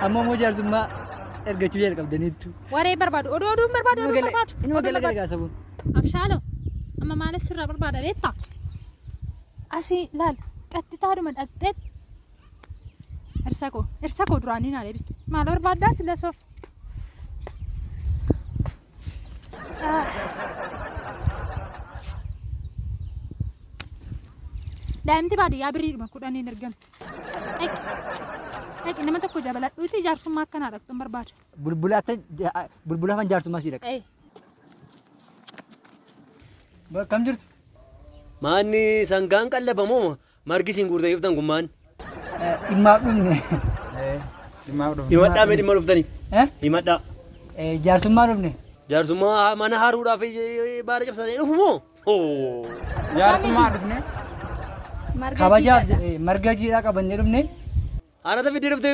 Amma moo jaarsummaa ergachuu jalqabdaniittu. Waree barbaadu oduun barbaadu oduun barbaadu. Inni gala gaasabuun. Abshaaloo amma maalis sirraa barbaada beektaa? Asii laal qaxxitaadhuma dhaqxee irsa koo duraanii naa deebistu maal barbaaddaa sila soo? Daa'imti baadiyyaa biriidhuma kudhaniin ergan. Eegi nama tokko jabaladhuuti jaarsummaa akkanaa dhaqxuun barbaada. Bulbulaafan jaarsummaa sii dhaqa. Kam jirtu? Maanni sangaan qallabamoo margi siin guurtee dhuftan kun maan? Dhimmaaf dhufne. Himadhaa mee dhimma dhuftanii? Himadhaa. Jaarsummaa dhufne. Jaarsummaa mana haaruudhaaf baara cabsatanii dhufu moo? Jaarsummaa dhufne. Kabajaaf marga jiidhaa qabannee dhufne. Haadha fiddee dhuftee